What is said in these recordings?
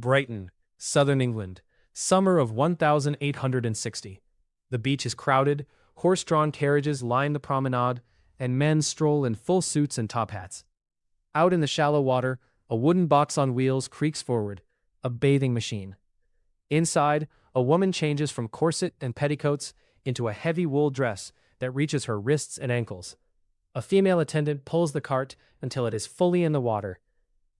Brighton, southern England, summer of 1860. The beach is crowded, horse-drawn carriages line the promenade, and men stroll in full suits and top hats. Out in the shallow water, a wooden box on wheels creaks forward, a bathing machine. Inside, a woman changes from corset and petticoats into a heavy wool dress that reaches her wrists and ankles. A female attendant pulls the cart until it is fully in the water.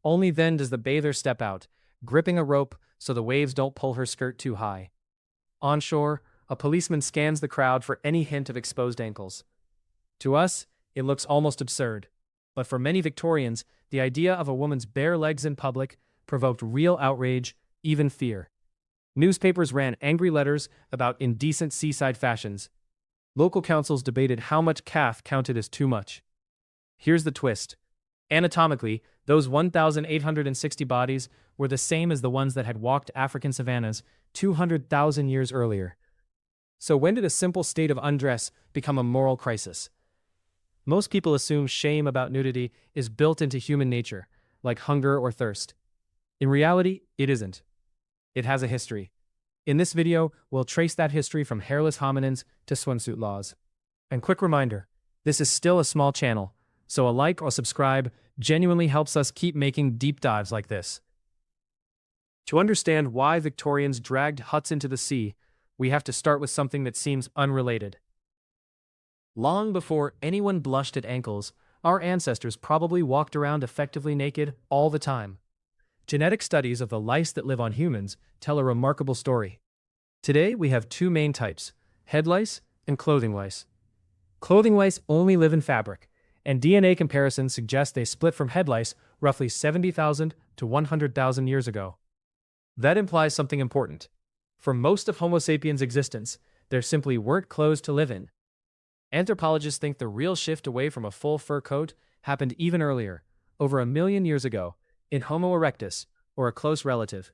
Only then does the bather step out, gripping a rope so the waves don't pull her skirt too high. On shore, a policeman scans the crowd for any hint of exposed ankles. To us, it looks almost absurd, but for many Victorians, the idea of a woman's bare legs in public provoked real outrage, even fear. Newspapers ran angry letters about indecent seaside fashions. Local councils debated how much calf counted as too much. Here's the twist. Anatomically, those 1,860 bodies were the same as the ones that had walked African savannas 200,000 years earlier. So when did a simple state of undress become a moral crisis? Most people assume shame about nudity is built into human nature, like hunger or thirst. In reality, it isn't. It has a history. In this video, we'll trace that history from hairless hominins to swimsuit laws. And quick reminder, this is still a small channel, so a like or subscribe genuinely helps us keep making deep dives like this. To understand why Victorians dragged huts into the sea, we have to start with something that seems unrelated. Long before anyone blushed at ankles, our ancestors probably walked around effectively naked all the time. Genetic studies of the lice that live on humans tell a remarkable story. Today, we have two main types, head lice and clothing lice. Clothing lice only live in fabric, and DNA comparisons suggest they split from head lice roughly 70,000 to 100,000 years ago. That implies something important. For most of Homo sapiens' existence, there simply weren't clothes to live in. Anthropologists think the real shift away from a full fur coat happened even earlier, over 1 million years ago, in Homo erectus, or a close relative.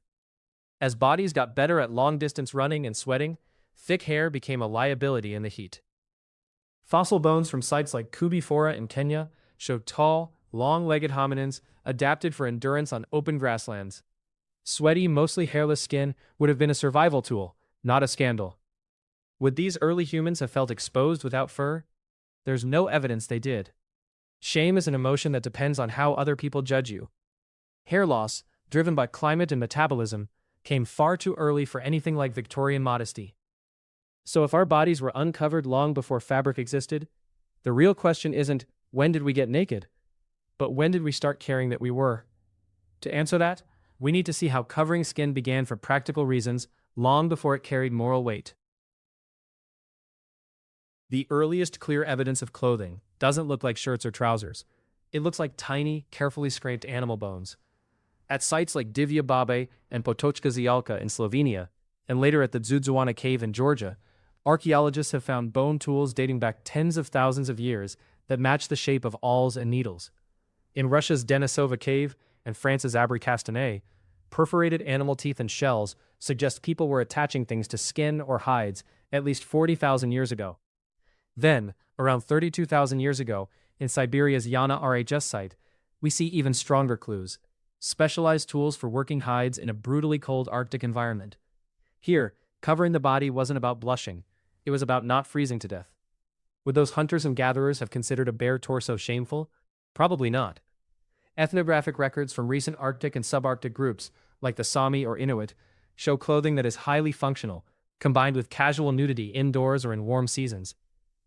As bodies got better at long-distance running and sweating, thick hair became a liability in the heat. Fossil bones from sites like Kubifora in Kenya show tall, long-legged hominins adapted for endurance on open grasslands. Sweaty, mostly hairless skin would have been a survival tool, not a scandal. Would these early humans have felt exposed without fur? There's no evidence they did. Shame is an emotion that depends on how other people judge you. Hair loss, driven by climate and metabolism, came far too early for anything like Victorian modesty. So if our bodies were uncovered long before fabric existed, the real question isn't, when did we get naked? But when did we start caring that we were? To answer that, we need to see how covering skin began for practical reasons long before it carried moral weight. The earliest clear evidence of clothing doesn't look like shirts or trousers. It looks like tiny, carefully scraped animal bones. At sites like Divya Babe and Potočka Zijalka in Slovenia, and later at the Dzudzuana cave in Georgia, archaeologists have found bone tools dating back tens of thousands of years that match the shape of awls and needles. In Russia's Denisova cave and France's Abri Castanet, perforated animal teeth and shells suggest people were attaching things to skin or hides at least 40,000 years ago. Then, around 32,000 years ago, in Siberia's Yana RHS site, we see even stronger clues. Specialized tools for working hides in a brutally cold Arctic environment. Here, covering the body wasn't about blushing, it was about not freezing to death. Would those hunters and gatherers have considered a bare torso shameful? Probably not. Ethnographic records from recent Arctic and subarctic groups, like the Sami or Inuit, show clothing that is highly functional, combined with casual nudity indoors or in warm seasons.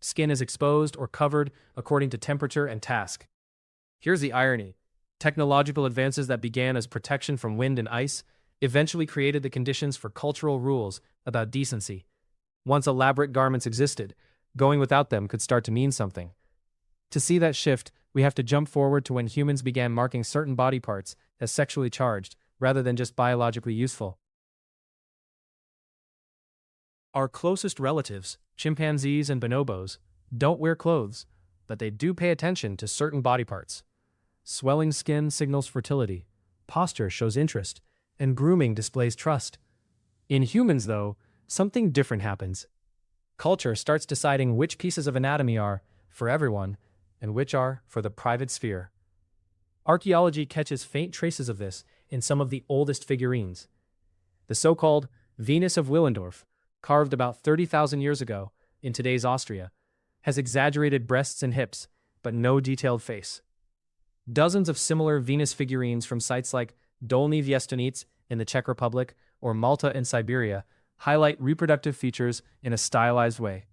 Skin is exposed or covered according to temperature and task. Here's the irony. Technological advances that began as protection from wind and ice eventually created the conditions for cultural rules about decency. Once elaborate garments existed, going without them could start to mean something. To see that shift, we have to jump forward to when humans began marking certain body parts as sexually charged, rather than just biologically useful. Our closest relatives, chimpanzees and bonobos, don't wear clothes, but they do pay attention to certain body parts. Swelling skin signals fertility, posture shows interest, and grooming displays trust. In humans, though, something different happens. Culture starts deciding which pieces of anatomy are for everyone and which are for the private sphere. Archaeology catches faint traces of this in some of the oldest figurines. The so-called Venus of Willendorf, carved about 30,000 years ago in today's Austria, has exaggerated breasts and hips, but no detailed face. Dozens of similar Venus figurines from sites like Dolny Věstonice in the Czech Republic or Malta in Siberia highlight reproductive features in a stylized way.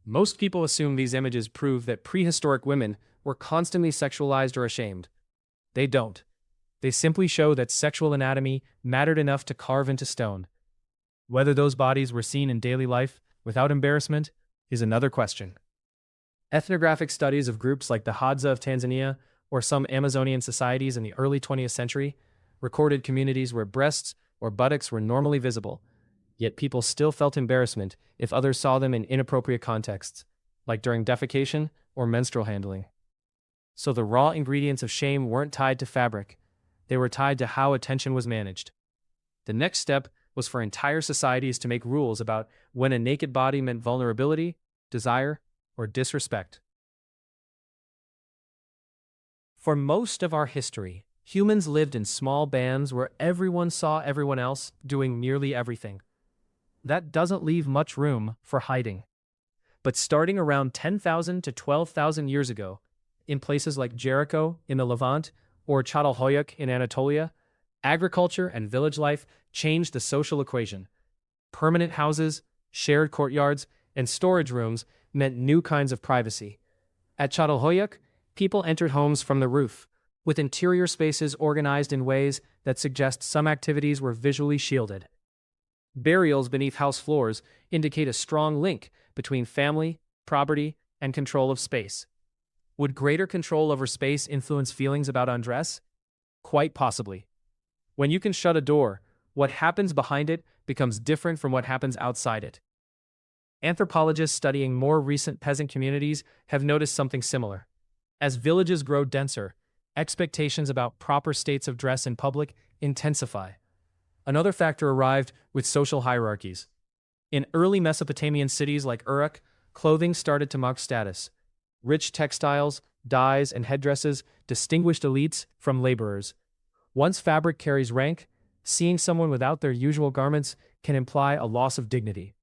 Most people assume these images prove that prehistoric women were constantly sexualized or ashamed. They don't. They simply show that sexual anatomy mattered enough to carve into stone. Whether those bodies were seen in daily life without embarrassment is another question. Ethnographic studies of groups like the Hadza of Tanzania or some Amazonian societies in the early 20th century recorded communities where breasts or buttocks were normally visible, yet people still felt embarrassment if others saw them in inappropriate contexts, like during defecation or menstrual handling. So the raw ingredients of shame weren't tied to fabric, they were tied to how attention was managed. The next step was for entire societies to make rules about when a naked body meant vulnerability, desire, or disrespect. For most of our history, humans lived in small bands where everyone saw everyone else doing nearly everything. That doesn't leave much room for hiding. But starting around 10,000 to 12,000 years ago, in places like Jericho in the Levant or Çatalhöyük in Anatolia, agriculture and village life changed the social equation. Permanent houses, shared courtyards, and storage rooms meant new kinds of privacy. At Çatalhöyük, people entered homes from the roof, with interior spaces organized in ways that suggest some activities were visually shielded. Burials beneath house floors indicate a strong link between family, property, and control of space. Would greater control over space influence feelings about undress? Quite possibly. When you can shut a door, what happens behind it becomes different from what happens outside it. Anthropologists studying more recent peasant communities have noticed something similar. As villages grow denser, expectations about proper states of dress in public intensify. Another factor arrived with social hierarchies. In early Mesopotamian cities like Uruk, clothing started to mark status. Rich textiles, dyes, and headdresses distinguished elites from laborers. Once fabric carries rank, seeing someone without their usual garments can imply a loss of dignity.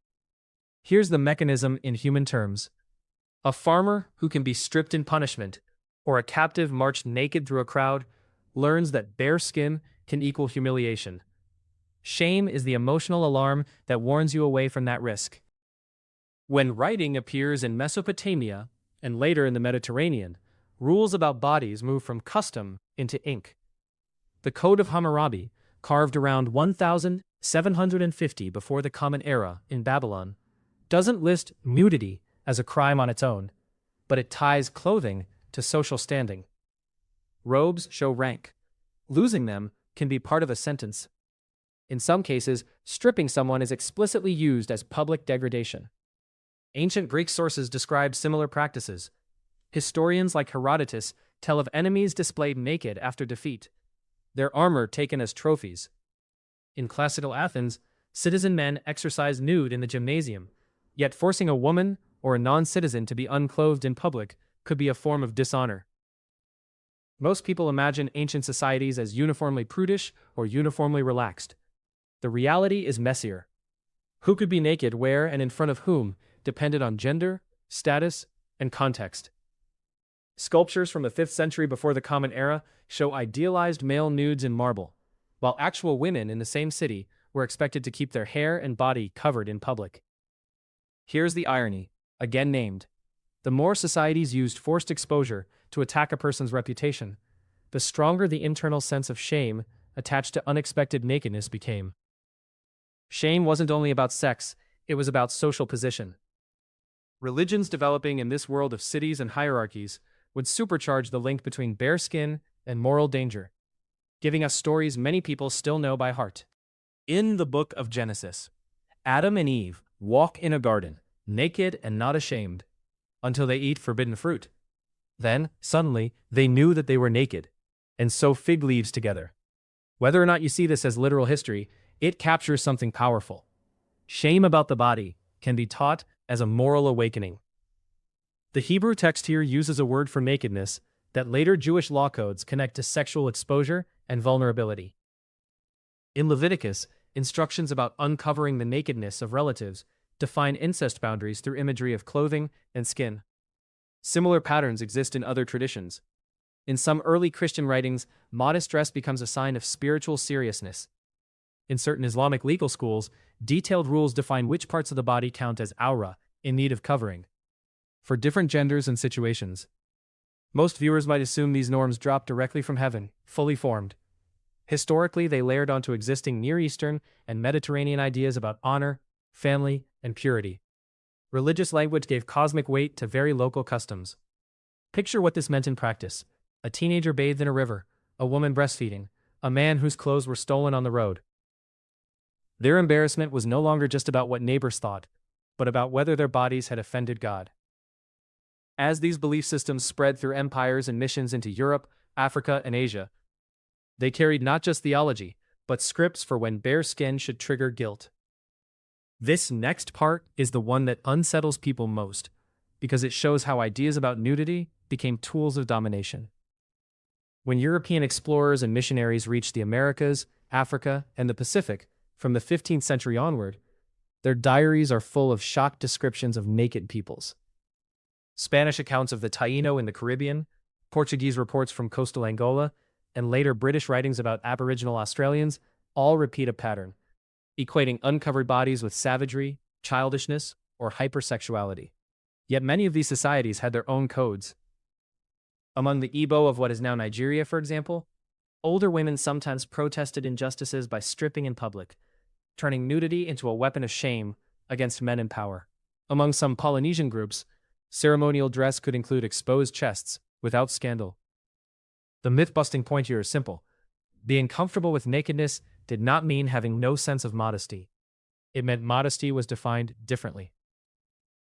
Here's the mechanism in human terms. A farmer who can be stripped in punishment, or a captive marched naked through a crowd, learns that bare skin can equal humiliation. Shame is the emotional alarm that warns you away from that risk. When writing appears in Mesopotamia, and later in the Mediterranean, rules about bodies move from custom into ink. The Code of Hammurabi, carved around 1750 before the Common Era in Babylon, doesn't list nudity as a crime on its own, but it ties clothing to social standing. Robes show rank. Losing them can be part of a sentence. In some cases, stripping someone is explicitly used as public degradation. Ancient Greek sources describe similar practices. Historians like Herodotus tell of enemies displayed naked after defeat, their armor taken as trophies. In classical Athens, citizen men exercised nude in the gymnasium, yet forcing a woman or a non-citizen to be unclothed in public could be a form of dishonor. Most people imagine ancient societies as uniformly prudish or uniformly relaxed. The reality is messier. Who could be naked, where, and in front of whom depended on gender, status, and context. Sculptures from the 5th century before the Common Era show idealized male nudes in marble, while actual women in the same city were expected to keep their hair and body covered in public. Here's the irony, again named. The more societies used forced exposure to attack a person's reputation, the stronger the internal sense of shame attached to unexpected nakedness became. Shame wasn't only about sex, it was about social position. Religions developing in this world of cities and hierarchies would supercharge the link between bare skin and moral danger, giving us stories many people still know by heart. In the book of Genesis, Adam and Eve walk in a garden, naked and not ashamed, until they eat forbidden fruit. Then, suddenly, they knew that they were naked, and sew fig leaves together. Whether or not you see this as literal history, it captures something powerful. Shame about the body can be taught as a moral awakening. The Hebrew text here uses a word for nakedness that later Jewish law codes connect to sexual exposure and vulnerability. In Leviticus, instructions about uncovering the nakedness of relatives define incest boundaries through imagery of clothing and skin. Similar patterns exist in other traditions. In some early Christian writings, modest dress becomes a sign of spiritual seriousness. In certain Islamic legal schools, detailed rules define which parts of the body count as aura, in need of covering. For different genders and situations, most viewers might assume these norms dropped directly from heaven, fully formed. Historically, they layered onto existing Near Eastern and Mediterranean ideas about honor, family, and purity. Religious language gave cosmic weight to very local customs. Picture what this meant in practice. A teenager bathed in a river, a woman breastfeeding, a man whose clothes were stolen on the road. Their embarrassment was no longer just about what neighbors thought, but about whether their bodies had offended God. As these belief systems spread through empires and missions into Europe, Africa, and Asia, they carried not just theology, but scripts for when bare skin should trigger guilt. This next part is the one that unsettles people most, because it shows how ideas about nudity became tools of domination. When European explorers and missionaries reached the Americas, Africa, and the Pacific, from the 15th century onward, their diaries are full of shocked descriptions of naked peoples. Spanish accounts of the Taíno in the Caribbean, Portuguese reports from coastal Angola, and later British writings about Aboriginal Australians all repeat a pattern, equating uncovered bodies with savagery, childishness, or hypersexuality. Yet many of these societies had their own codes. Among the Igbo of what is now Nigeria, for example, older women sometimes protested injustices by stripping in public, turning nudity into a weapon of shame against men in power. Among some Polynesian groups, ceremonial dress could include exposed chests without scandal. The myth-busting point here is simple. Being comfortable with nakedness did not mean having no sense of modesty. It meant modesty was defined differently.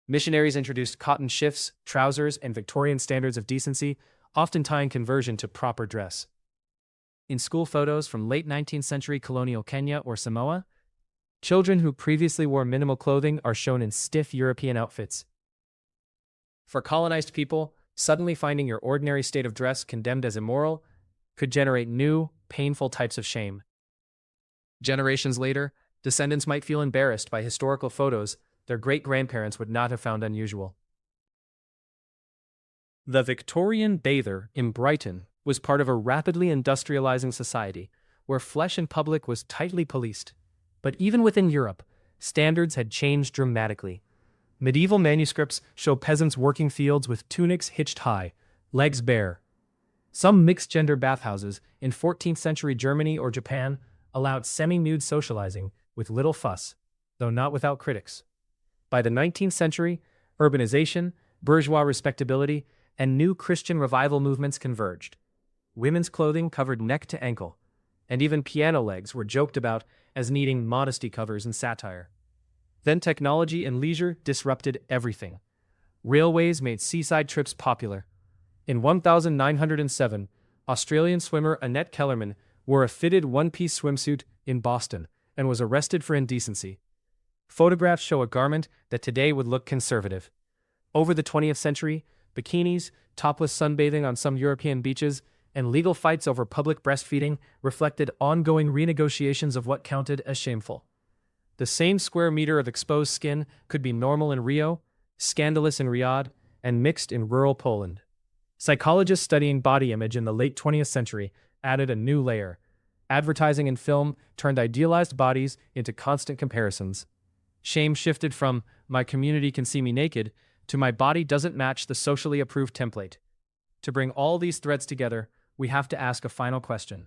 Missionaries introduced cotton shifts, trousers, and Victorian standards of decency, often tying conversion to proper dress. In school photos from late 19th century colonial Kenya or Samoa, children who previously wore minimal clothing are shown in stiff European outfits. For colonized people, suddenly finding your ordinary state of dress condemned as immoral could generate new, painful types of shame. Generations later, descendants might feel embarrassed by historical photos their great-grandparents would not have found unusual. The Victorian bather in Brighton was part of a rapidly industrializing society where flesh in public was tightly policed. But even within Europe, standards had changed dramatically. Medieval manuscripts show peasants working fields with tunics hitched high, legs bare. Some mixed-gender bathhouses in 14th century Germany or Japan allowed semi-nude socializing with little fuss, though not without critics. By the 19th century, urbanization, bourgeois respectability, and new Christian revival movements converged. Women's clothing covered neck to ankle, and even piano legs were joked about as needing modesty covers and satire. Then technology and leisure disrupted everything. Railways made seaside trips popular. In 1907, Australian swimmer Annette Kellerman wore a fitted one-piece swimsuit in Boston and was arrested for indecency. Photographs show a garment that today would look conservative. Over the 20th century, bikinis, topless sunbathing on some European beaches, and legal fights over public breastfeeding reflected ongoing renegotiations of what counted as shameful. The same square meter of exposed skin could be normal in Rio, scandalous in Riyadh, and mixed in rural Poland. Psychologists studying body image in the late 20th century added a new layer. Advertising and film turned idealized bodies into constant comparisons. Shame shifted from, "my community can see me naked," to "my body doesn't match the socially approved template." To bring all these threads together, we have to ask a final question.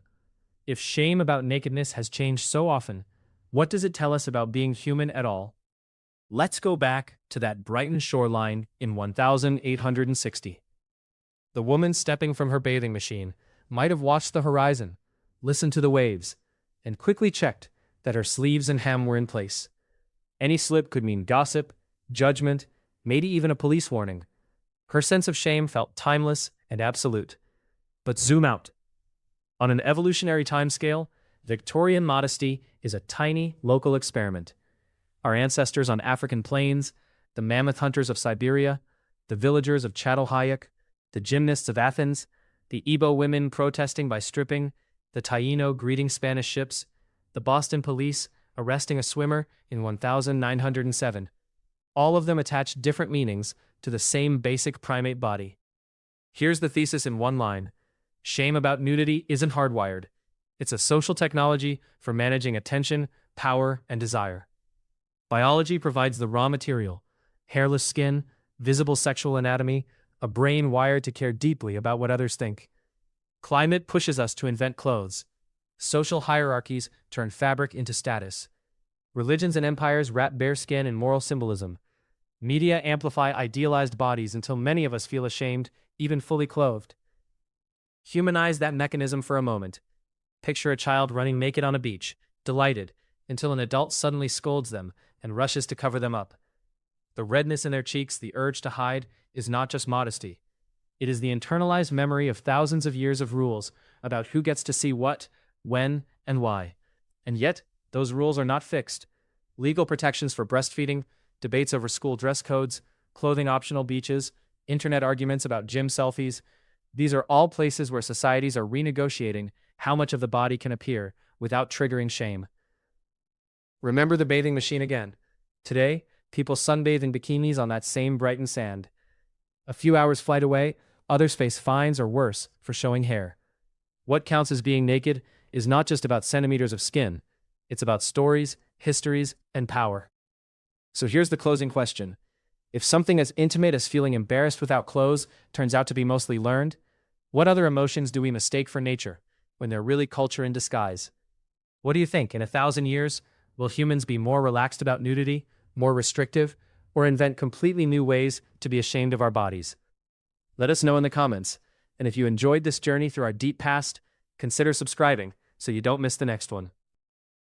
If shame about nakedness has changed so often, what does it tell us about being human at all? Let's go back to that Brighton shoreline in 1860. The woman stepping from her bathing machine might have watched the horizon, listened to the waves, and quickly checked that her sleeves and hem were in place. Any slip could mean gossip, judgment, maybe even a police warning. Her sense of shame felt timeless and absolute. But zoom out. On an evolutionary timescale, Victorian modesty is a tiny, local experiment. Our ancestors on African plains, the mammoth hunters of Siberia, the villagers of Çatalhöyük, the gymnasts of Athens, the Igbo women protesting by stripping, the Taino greeting Spanish ships, the Boston police arresting a swimmer in 1907. All of them attach different meanings to the same basic primate body. Here's the thesis in one line. Shame about nudity isn't hardwired. It's a social technology for managing attention, power, and desire. Biology provides the raw material: hairless skin, visible sexual anatomy, a brain wired to care deeply about what others think. Climate pushes us to invent clothes. Social hierarchies turn fabric into status. Religions and empires wrap bare skin in moral symbolism. Media amplify idealized bodies until many of us feel ashamed, even fully clothed. Humanize that mechanism for a moment. Picture a child running naked on a beach, delighted, until an adult suddenly scolds them and rushes to cover them up. The redness in their cheeks, the urge to hide, is not just modesty. It is the internalized memory of thousands of years of rules about who gets to see what, when, and why. And yet, those rules are not fixed. Legal protections for breastfeeding, debates over school dress codes, clothing-optional beaches, internet arguments about gym selfies. These are all places where societies are renegotiating how much of the body can appear without triggering shame. Remember the bathing machine again. Today, people sunbathe in bikinis on that same brightened sand. A few hours flight away, others face fines or worse for showing hair. What counts as being naked is not just about centimeters of skin. It's about stories, histories, and power. So here's the closing question. If something as intimate as feeling embarrassed without clothes turns out to be mostly learned, what other emotions do we mistake for nature when they're really culture in disguise? What do you think? In 1,000 years, will humans be more relaxed about nudity, more restrictive, or invent completely new ways to be ashamed of our bodies? Let us know in the comments. And if you enjoyed this journey through our deep past, consider subscribing so you don't miss the next one.